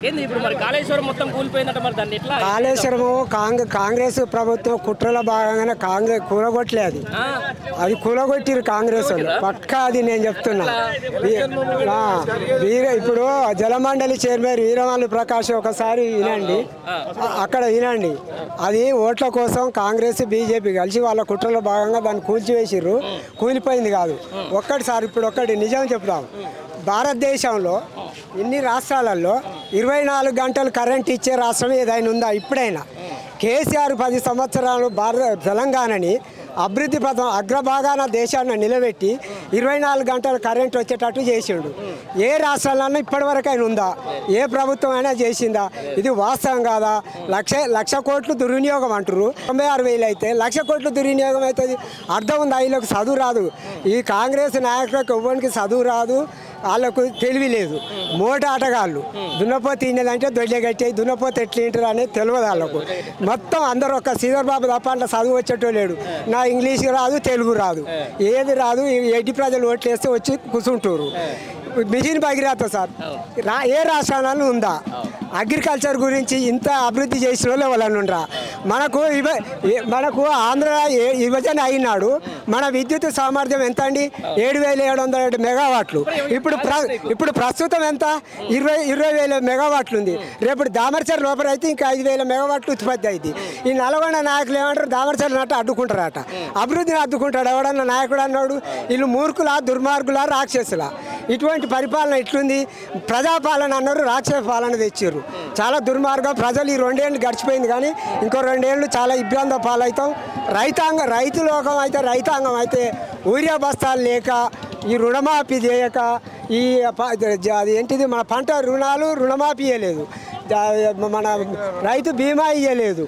ఏంది ఇప్పుడు మరి కాళేశ్వరం మొత్తం కూలిపోయిందట మరి దాన్ని ఎట్లా కాళేశ్వరము కాంగ్రెస్ ప్రభుత్వం కుట్రల భాగంగానే కాంగ్రెస్ కూలగొట్టలేదు అది కూలగొట్టిరు కాంగ్రెస్ వాళ్ళు పక్కా అది నేను చెప్తున్నా ఇప్పుడు జలమండలి చైర్మన్ వీరమల్లు ప్రకాష్ ఒకసారి వినండి అక్కడ వినండి అది ఓట్ల కోసం కాంగ్రెస్ బీజేపీ కలిసి వాళ్ళ కుట్రల భాగంగా దాన్ని కూల్చివేసిర్రు కూలిపోయింది కాదు ఒక్కటిసారి ఇప్పుడు ఒక్కటి నిజం చెప్తాం భారతదేశంలో ఇన్ని రాష్ట్రాలలో 24 గంటలు కరెంట్ ఇచ్చే రాష్ట్రం ఏదైనా ఉందా ఇప్పుడైనా కేసీఆర్ 10 సంవత్సరాలు తెలంగాణని అభివృద్ధి పథం అగ్రభాగాన దేశాన్ని నిలబెట్టి 24 గంటలు కరెంట్ వచ్చేటట్టు చేసిండు ఏ రాష్ట్రాలన్నా ఇప్పటివరకైనా ఉందా ఏ ప్రభుత్వం అయినా చేసిందా ఇది వాస్తవం కాదా లక్ష కోట్లు దుర్వినియోగం అంటారు 96,000 అయితే 1,00,000 కోట్లు దుర్వినియోగం అవుతుంది అర్థం ఉంది వీళ్ళకి చదువు రాదు ఈ కాంగ్రెస్ నాయకులకు ఎవ్వరికి చదువు రాదు వాళ్ళకు తెలివి లేదు మోట ఆటగాళ్ళు దున్నపోతే తినేదంటే దొడ్లే కట్టే దున్నపోతే ఎట్లా తింటారు అనేది తెలియదు వాళ్ళకు మొత్తం అందరూ ఒక శ్రీధర్ బాబు తప్ప అట్లా చదువు వచ్చేటో లేడు నా ఇంగ్లీష్ రాదు తెలుగు రాదు ఏది రాదు ఎడ్డి ప్రజలు ఓట్లు వేస్తే వచ్చి కూర్చుంటారు మిషన్ భగీరథ సార్ ఏ రాష్ట్రాలను ఉందా అగ్రికల్చర్ గురించి ఇంత అభివృద్ధి చేసిన వాళ్ళు ఎవరన్నా ఉండరా మనకు ఆంధ్ర విభజన అయినాడు మన విద్యుత్ సామర్థ్యం ఎంత అండి 7,700 మెగావాట్లు ఇప్పుడు ప్రస్తుతం ఎంత 20,000 మెగావాట్లు ఉంది రేపు దామర్చర్ లోపల అయితే ఇంకా 5,000 మెగావాట్లు ఉత్పత్తి అయింది ఈ నల్గొండ నాయకులు ఏమంటారు దామర్చర్ నట్టు అడ్డుకుంటారట అభివృద్ధిని అడ్డుకుంటాడు ఎవడన్నా నాయకుడు అన్నాడు వీళ్ళు మూర్ఖులా దుర్మార్గులా రాక్షసులా ఇటువంటి పరిపాలన ఇట్లుంది ప్రజాపాలన అన్నారు రాక్షస పాలన తెచ్చారు చాలా దుర్మార్గం ప్రజలు ఈ 2 ఏళ్ళు గడిచిపోయింది కానీ ఇంకో 2 ఏళ్ళు చాలా ఇబ్బంది పాలవుతాం రైతు లోకం అయితే రైతాంగం అయితే ఊరియా బస్తాలు లేక ఈ రుణమాఫీ చేయక ఈ అది ఏంటిది మన పంట రుణమాఫీ ఇవ్వలేదు మన రైతు బీమా ఇవ్వలేదు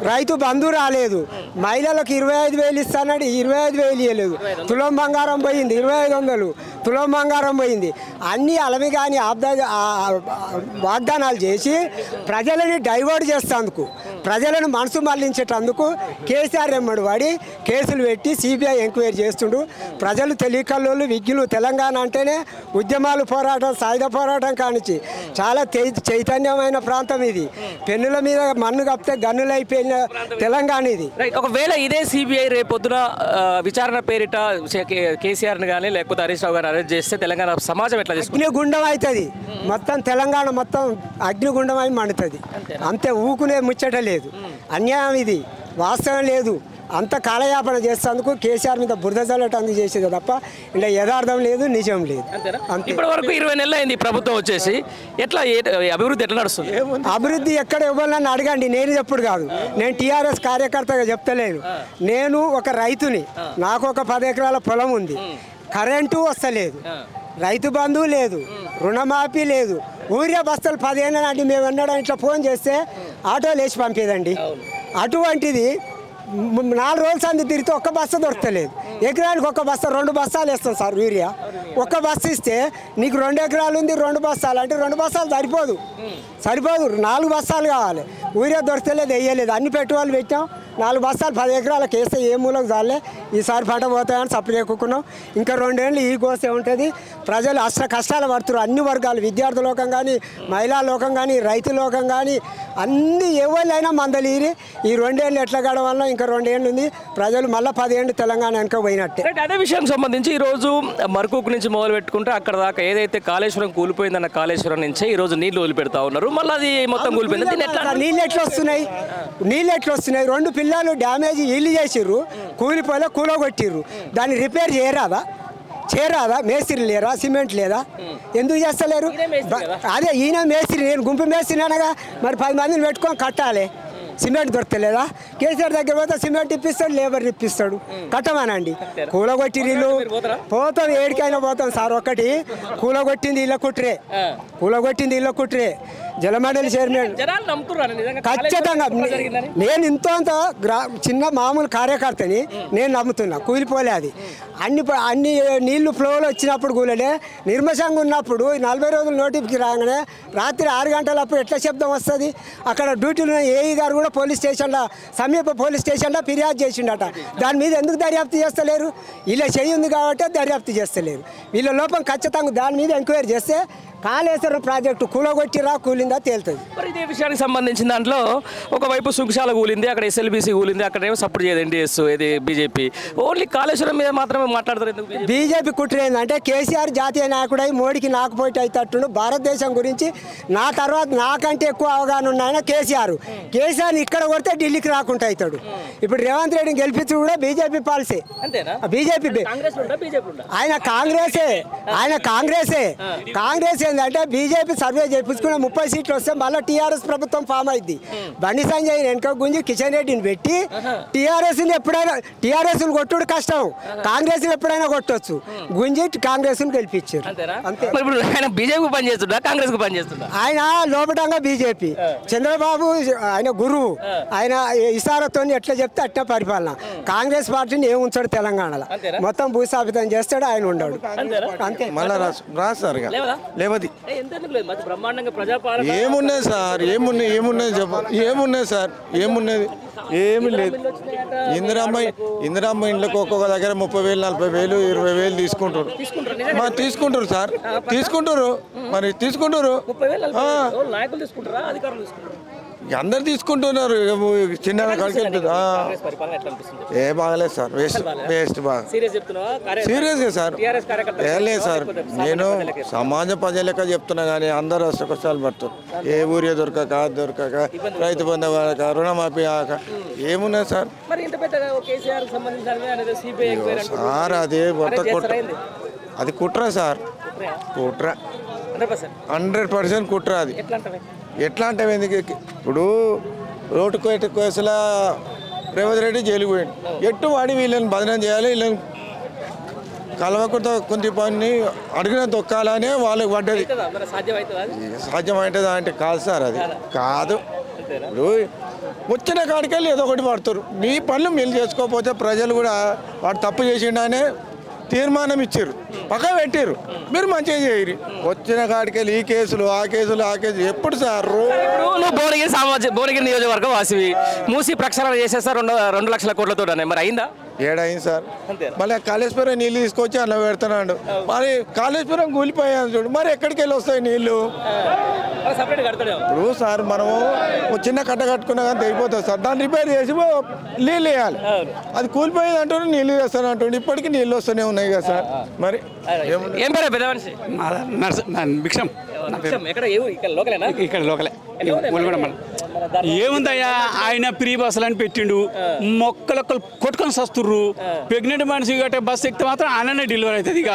రైతు బంధు రాలేదు మహిళలకు 25,000 ఇస్తానని 25,000 ఇవ్వలేదు తులం బంగారం పోయింది 2,500 తులం బంగారం పోయింది అన్నీ అలమి కానీ వాగ్దానాలు చేసి ప్రజలని డైవర్ట్ చేసేందుకు ప్రజలను మనసు మళ్లించేటందుకు కేసీఆర్ ఎమ్మడి వాడి కేసులు పెట్టి సిబిఐ ఎంక్వైరీ చేస్తుండు ప్రజలు తెలియకల్లోళ్ళు విజ్ఞులు తెలంగాణ అంటేనే ఉద్యమాలు పోరాటం సాయుధ పోరాటం కానిచ్చి చాలా చైతన్యమైన ప్రాంతం ఇది పెన్నుల మీద మన్ను కప్పితే గన్నులు అయిపోయిన తెలంగాణ ఇది ఒకవేళ ఇదే సిబిఐ రేపొద్దున విచారణ పేరిట కేసీఆర్ని కానీ లేకపోతే హరీష్ రావు గారిని అరెస్ట్ చేస్తే తెలంగాణ సమాజం ఎట్లా అగ్నిగుండం అవుతుంది మొత్తం తెలంగాణ మొత్తం అగ్నిగుండం అయి మండుతుంది అంతే ఊకునే ముచ్చట లేదు అన్యాయం ఇది వాస్తవం లేదు అంత కాలయాపన చేసేందుకు కేసీఆర్ మీద బురద చల్లటానికి చేసేది తప్ప ఇలా యథార్థం లేదు నిజం లేదు ఇప్పటి వరకు 20 నెలలు అయింది ప్రభుత్వం వచ్చేసి ఎట్లా అభివృద్ధి ఎట్లా నడుస్తుంది అభివృద్ధి ఎక్కడ ఇవ్వాలని అడగండి నేను ఎప్పుడు కాదు నేను టీఆర్ఎస్ కార్యకర్తగా చెప్తలేను నేను ఒక రైతుని నాకు ఒక 10 ఎకరాల పొలం ఉంది కరెంటు వస్తలేదు రైతు బంధువు లేదు రుణమాఫీ లేదు ఊరియా బస్తాలు 15 నాటి మేము ఎన్నడం ఇట్లా ఫోన్ చేస్తే ఆటోలు వేసి పంపేదండి అటువంటిది 4 రోజుల సంది తిరిగితే ఒక్క బస్తా దొరకలేదు ఎకరానికి ఒక బస్తా 2 బస్తాలు వేస్తాం సార్ యూరియా ఒక్క బస్తా ఇస్తే నీకు 2 ఎకరాలు ఉంది 2 బస్తాలు అంటే 2 బస్తాలు సరిపోదు 4 బస్తాలు కావాలి యూరియా దొరకలేదు వేయలేదు అన్ని పెట్టుబడులు పెట్టాం 4 బస్తాలు 10 ఎకరాలకు వేస్తే ఏ మూలకు చాలే ఈసారి పంట పోతాయని సప్లై ఎక్కుకున్నాం ఇంకా 2 ఏళ్ళు ఈ కోసే ఉంటుంది ప్రజలు అష్ట కష్టాలు పడుతున్నారు అన్ని వర్గాలు విద్యార్థి లోకం కానీ మహిళా లోకం కానీ రైతు లోకం కానీ అన్ని ఎవరైనా మందలీరి ఈ 2 ఏళ్ళు ఎట్లా గడవాలనో ఇంకా 2 ఏళ్ళు ఉంది ప్రజలు మళ్ళీ 10 ఏళ్ళు తెలంగాణ వెనక పోయినట్టే అదే విషయానికి సంబంధించి ఈరోజు మరకూకు నుంచి మొదలు పెట్టుకుంటే అక్కడ దాకా ఏదైతే కాళేశ్వరం కూలిపోయిందన్న కాళేశ్వరం నుంచే ఈరోజు నీళ్లు వదిలిపెడతా ఉన్నారు మళ్ళీ అది మొత్తం కూలిపోయింది నీళ్ళు ఎట్లా వస్తున్నాయి 2 పిల్లలు డ్యామేజ్ ఇల్లు చేసిర్రు కూలిపోలే కూలగొట్టిర్రు దాన్ని రిపేర్ చేయరాదా మేస్త్రి లేరా సిమెంట్ లేదా ఎందుకు చేస్తలేరు అదే ఈయన మేస్త్రి నేను గుంపు మేస్త్రి అనగా మరి 10 మందిని పెట్టుకొని కట్టాలి సిమెంట్ దొరకలేదా కేసీఆర్ దగ్గర పోతే సిమెంట్ ఇప్పిస్తాడు లేబర్ ఇప్పిస్తాడు కట్టమానండి కూలగొట్టి నీళ్ళు పోతాం ఏడికైనా పోతాం సార్ ఒక్కటి కూలగొట్టింది ఇళ్ళ కుట్రే జలమండలి చైర్మన్ ఖచ్చితంగా నేను ఇంత చిన్న మామూలు కార్యకర్తని నేను నమ్ముతున్నా కూలిపోలే అది అన్ని నీళ్లు ఫ్లోలో వచ్చినప్పుడు కూలలే నిర్మషంగా ఉన్నప్పుడు 40 రోజులు నోటిఫికేషన్ రాగానే రాత్రి 6 గంటలప్పుడు ఎట్లా శబ్దం వస్తుంది అక్కడ డ్యూటీలో ఏఈ గారు కూడా సమీప పోలీస్ స్టేషన్లో ఫిర్యాదు చేసిండట దాని మీద ఎందుకు దర్యాప్తు చేస్తలేరు ఇలా చేయింది కాబట్టి దర్యాప్తు చేస్తలేరు వీళ్ళ లోపం ఖచ్చితంగా దాని మీద ఎంక్వైరీ చేస్తే కాళేశ్వరం ప్రాజెక్టు కూలగొట్టిరా కూలిందా కూలిందా తేలుతుంది. మరి ఇదే విషయానికి సంబంధించిన దాంట్లో ఒకవైపు సుంకశాల కూలింది, అక్కడ ఎస్ఎల్బీసీ కూలింది, అక్కడ ఏమో సపోర్ట్ చేయదు ఎన్డీఎస్, ఇది బీజేపీ. ఓన్లీ కాళేశ్వరం మీద మాత్రమే మాట్లాడతారు ఎందుకు? బీజేపీ కుట్ర ఏంటంటే కేసీఆర్ జాతీయ నాయకుడై మోడీకి నాకుపోయి అవుతట్టు భారతదేశం గురించి నా తర్వాత నాకంటే ఎక్కువ అవగాహన ఉన్నాయన కేసీఆర్. కేసీఆర్ని ఇక్కడ కొడితే ఢిల్లీకి రాకుండా అవుతాడు. ఇప్పుడు రేవంత్ రెడ్డిని గెలిపించు కూడా బీజేపీ పాలసీ. బీజేపీ ఆయన కాంగ్రెస్ ఏంటంటే బీజేపీ సర్వే చేయించుకున్న 30 సీట్లు వస్తే మళ్ళీ టీఆర్ఎస్ ప్రభుత్వం ఫామ్ అయింది. బండి సంజయ్ వెనక గుంజి కిషన్ రెడ్డిని పెట్టి టీఆర్ఎస్ కొట్టుడు కష్టం, కాంగ్రెస్ ఎప్పుడైనా కొట్టొచ్చు, గుంజి కాంగ్రెస్ గెలిపించారు అంతే. ఆయన బీజేపీ పని చేస్తుందా, కాంగ్రెస్ పని చేస్తుందా? ఆయన లోపటంగా బీజేపీ, చంద్రబాబు ఆయన గురువు, ఆయన ఇసారతో ఎట్లా చెప్తే అట్లా పరిపాలన. కాంగ్రెస్ పార్టీని ఏం ఉంచాడు తెలంగాణలో, మొత్తం భూస్థాపితం చేస్తాడు, ఆయన ఉండడు అంతే. మళ్ళా రాస్తారు ఏమున్నాయి సార్, ఏమున్నాయి చెప్పాలి, ఏమున్నాయి సార్, ఏమున్నది ఏమి లేదు. ఇందిరమ్మ ఇండ్లకు ఒక్కొక్క దగ్గర 30,000, 40,000, 20,000 తీసుకుంటారు. మరి తీసుకుంటారు సార్, తీసుకుంటారు, మరి తీసుకుంటారు, అందరు తీసుకుంటున్నారు. చిన్న ఏ బాగలేదు సార్, వేస్ట్ బాగా సీరియస్గా సార్. లేదు సార్, నేను సమాజ ప్రజల లెక్క చెప్తున్నా కానీ అందరూ కష్టాలు పడుతారు. ఏ ఊరియా దొరకక రైతు బంధు కాక రుణమాఫీ కాక ఏమున్నాయి సార్. సార్ అది మొత్తం కుట్ర, అది కుట్ర సార్, కుట్ర 100% కుట్ర. అది ఎట్లా అంటే ఎందుకు ఇప్పుడు రోడ్డు కేసుల రేవంత్ రెడ్డి జైలుకు పోయాడు, ఎట్టు వాడి వీళ్ళని బదనం చేయాలి, వీళ్ళని కలవకుండా కొంత పని అడిగిన తొక్కాలనే వాళ్ళకి పడ్డది. సాధ్యమవుతుందా అంటే కాదు సార్, అది కాదు. ఇప్పుడు వచ్చిన కాడికెళ్ళి ఏదో ఒకటి పడుతారు. మీ పనులు మీరు చేసుకోకపోతే ప్రజలు కూడా వాడు తప్పు చేసిండనే తీర్మానం ఇచ్చారు, పక్క పెట్టారు, మీరు మంచిగా చేయరు. వచ్చిన కాడికెళ్ళి ఈ కేసులు ఆ కేసులు ఎప్పుడు సార్? భువనగిరి నియోజకవర్గం వాసివి, మూసి ప్రక్షాళన చేసేసారు 2 లక్షల కోట్లతో, మరి అయిందా? ఏడైంది సార్. మళ్ళీ కాళేశ్వరం నీళ్ళు తీసుకొచ్చి అలా పెడుతున్నాడు. మరి కాళేశ్వరం కూలిపోయాను చూడు, మరి ఎక్కడికి వెళ్ళి వస్తాయి నీళ్ళు? ఇప్పుడు సార్ మనము చిన్న కట్ట కట్టుకున్నా కానీ తెగిపోతుంది సార్, దాన్ని రిపేర్ చేసి నీళ్ళు వేయాలి. అది కూలిపోయింది అంటూ నీళ్ళు వేస్తాను అంటుండే, ఇప్పటికీ నీళ్ళు వస్తూనే ఉన్నాయి కదా సార్. మరి ఏం పేరు పెద్ద మనిషి? భిక్షం, ఇక్కడ లోకలే. ఏముందయ్యా, ఆయన ఫ్రీ బస్సులు అని పెట్టిండు, మొక్కలొక్కలు కొట్టుకొని వస్తుర్రు. ప్రెగ్నెంట్ మనిషి గట్టే బస్సు ఎక్కితే మాత్రం ఆయననే డెలివరీ అవుతుంది. ఇక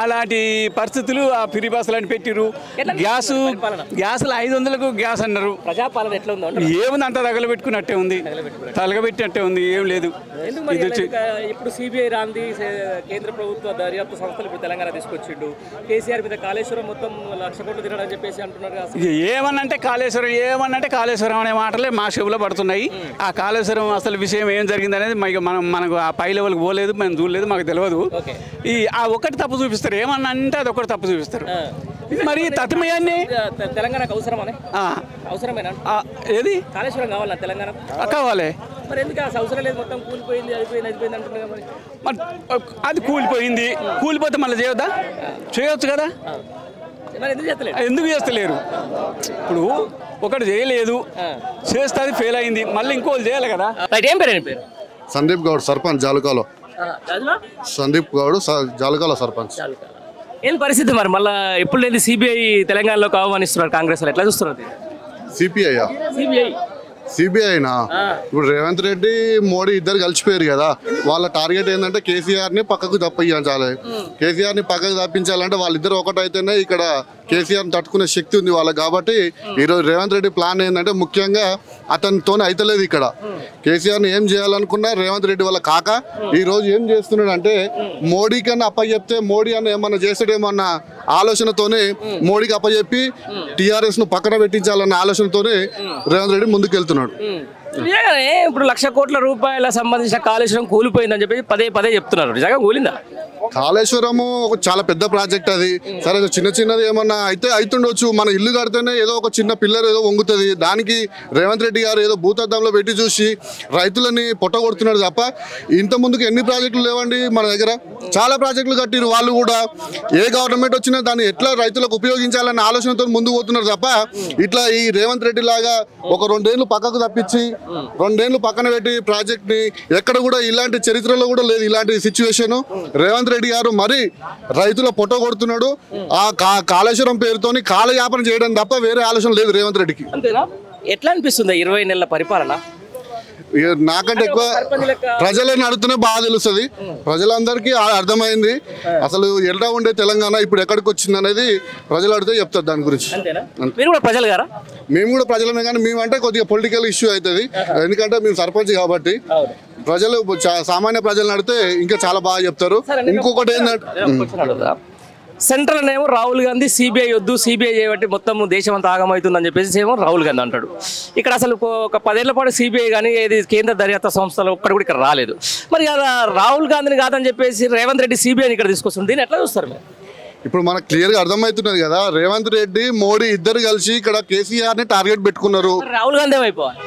అలాంటి పరిస్థితులు ఆ ఫ్రీ బస్సులు అని పెట్టిర్రు. గ్యాసులు 500కు గ్యాస్ అన్నారు. ఏముంది, అంతా తగలబెట్టుకున్నట్టే ఉంది, తగలబెట్టినట్టే ఉంది, ఏం లేదు. ఇప్పుడు సిబిఐ రాంది కేంద్ర ప్రభుత్వ దర్యాప్తు సంస్థలు ఇప్పుడు తెలంగాణ తీసుకొచ్చిండు. కేసీఆర్ మీద కాళేశ్వరం మొత్తం 1,00,000 కోట్లు తినడని చెప్పేసి అంటున్నారు. ఏమన్నంటే కాళేశ్వరం అనే మాటలే మా చెవులో పడుతున్నాయి. ఆ కాళేశ్వరం అసలు విషయం ఏం జరిగింది అనేది మనకు ఆ పై లెవెల్కి పోలేదు, మేము చూడలేదు, మాకు తెలియదు. ఆ ఒక్కటి తప్పు చూపిస్తారు, ఏమన్నా అంటే అది ఒకటి తప్పు చూపిస్తారు. మరి తత్మయాన్ని తెలంగాణకు అవసరమేనా? ఏది కాళేశ్వరం కావాలా తెలంగాణ? కావాలి. మరి ఎందుకు అవసరం లేదు, మొత్తం కూలిపోయింది, అయిపోయింది అంటున్నారు. మరి అది కూలిపోతే మళ్ళీ చేయొచ్చు కదా, ఎందుకు చేస్తలేరు? ఇప్పుడు ఒకటి చేయలేదు, చేస్తే అది ఫెయిల్ అయింది, మళ్ళీ ఇంకోటి చేయాలి కదా. ఏం పేరు? సందీప్ గౌడ్, సర్పంచ్ జాలకాలో. సందీప్ గౌడ్, జాలకాలో సర్పంచ్. ఏం పరిస్థితి మరి? మళ్ళీ ఎప్పుడు లేదు సిబిఐ తెలంగాణలో కావాలనిస్తున్నారు కాంగ్రెస్, ఎట్లా చూస్తున్నారు? సిబిఐనా? ఇప్పుడు రేవంత్ రెడ్డి మోడీ ఇద్దరు కలిసిపోయారు కదా, వాళ్ళ టార్గెట్ ఏంటంటే కేసీఆర్ని పక్కకు తప్పించాలి. కేసీఆర్ని పక్కకు తప్పించాలంటే వాళ్ళిద్దరు ఒకటైతేనే ఇక్కడ కేసీఆర్ని తట్టుకునే శక్తి ఉంది వాళ్ళకి. కాబట్టి ఈరోజు రేవంత్ రెడ్డి ప్లాన్ ఏంటంటే ముఖ్యంగా అతనితోనే అయితలేదు. ఇక్కడ కేసీఆర్ని ఏం చేయాలనుకున్నా రేవంత్ రెడ్డి వల్ల కాక ఈరోజు ఏం చేస్తున్నాడు అంటే మోడీ కన్నా అప్పచెప్తే మోడీ అన్న ఏమన్నా చేస్తాడేమన్న ఆలోచనతోనే మోడీకి అప్పచెప్పి టీఆర్ఎస్ ను పక్కన పెట్టించాలన్న ఆలోచనతోనే రేవంత్ రెడ్డి ముందుకు వెళ్తున్నాడు. ఇప్పుడు 1,00,000 కోట్ల రూపాయల సంబంధించిన కాళేశ్వరం కూలిపోయిందని చెప్పి పదే చెప్తున్నారు. నిజంగా కూలిందా? కాళేశ్వరము ఒక చాలా పెద్ద ప్రాజెక్ట్ అది. సరే చిన్న చిన్నది ఏమన్నా అయితే అవుతుండొచ్చు. మన ఇల్లు కడితేనే ఏదో ఒక చిన్న పిల్లర్ ఏదో వంగుతుంది. దానికి రేవంత్ రెడ్డి గారు ఏదో భూతద్దంలో పెట్టి చూసి రైతులని పొట్టగొడుతున్నాడు తప్ప ఇంత ముందుకు ఎన్ని ప్రాజెక్టులు లేవండి మన దగ్గర. చాలా ప్రాజెక్టులు కట్టిరు. వాళ్ళు కూడా ఏ గవర్నమెంట్ వచ్చినా దాన్ని ఎట్లా రైతులకు ఉపయోగించాలన్న ఆలోచనతో ముందుకు పోతున్నారు తప్ప ఇట్లా ఈ రేవంత్ రెడ్డి లాగా ఒక 2 ఏళ్ళు పక్కకు తప్పించి 2 ఏళ్ళు పక్కన పెట్టి ప్రాజెక్ట్ ని ఎక్కడ కూడా ఇలాంటి చరిత్రలో కూడా లేదు ఇలాంటి సిచ్యువేషన్. రేవంత్ రెడ్డి గారు మరి రైతుల పొట్ట కొడుతున్నాడు. ఆ కాళేశ్వరం పేరుతోని కాలయాపన చేయడం తప్ప వేరే ఆలోచన లేదు రేవంత్ రెడ్డికి. అంతేనా? ఎట్లా అనిపిస్తుంది 20 నెలల పరిపాలన? నాకంటే ఎక్కువ ప్రజలను అడుగుతూనే బాగా తెలుస్తుంది. ప్రజలందరికీ అర్థమైంది అసలు ఎలా ఉండే తెలంగాణ ఇప్పుడు ఎక్కడికి వచ్చింది అనేది ప్రజలు అడిగితే చెప్తారు దాని గురించి. మీరు కూడా ప్రజలు గారా? మేము కూడా ప్రజలమే, కానీ మేము అంటే కొద్దిగా పొలిటికల్ ఇష్యూ అవుతుంది. ఎందుకంటే మేము సర్పంచ్ కాబట్టి ప్రజలు సామాన్య ప్రజలను అడిగితే ఇంకా చాలా బాగా చెప్తారు. ఇంకొకటి ఏంటంటే సెంట్రల్ ఏమో రాహుల్ గాంధీ సిబిఐ వద్దు, సిబిఐ చేయబట్టి మొత్తం దేశం అంతా ఆగమవుతుందని చెప్పేసి ఏమో రాహుల్ గాంధీ అంటాడు. ఇక్కడ అసలు ఒక 10 ఏళ్ల పాటు సిబిఐ కానీ ఏది కేంద్ర దర్యాప్తు సంస్థలు ఒక్కటి కూడా ఇక్కడ రాలేదు. మరి రాహుల్ గాంధీని కాదని చెప్పేసి రేవంత్ రెడ్డి సిబిఐని ఇక్కడ తీసుకొస్తుంది. దీన్ని ఎట్లా చూస్తారు మీరు? ఇప్పుడు మనకు క్లియర్ గా అర్థమవుతున్నది కదా, రేవంత్ రెడ్డి మోడీ ఇద్దరు కలిసి ఇక్కడ కేసీఆర్ ని టార్గెట్ పెట్టుకున్నారు. రాహుల్ గాంధీ ఏమైపోవాలి?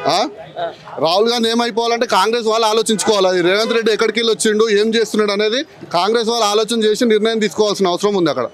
రాహుల్ గాంధీ ఏమైపోవాలంటే కాంగ్రెస్ వాళ్ళు ఆలోచించుకోవాలి. రేవంత్ రెడ్డి ఎక్కడికి వెళ్ళి వచ్చిండు, ఏం చేస్తున్నాడు అనేది కాంగ్రెస్ వాళ్ళు ఆలోచన చేసి నిర్ణయం తీసుకోవాల్సిన అవసరం ఉంది అక్కడ.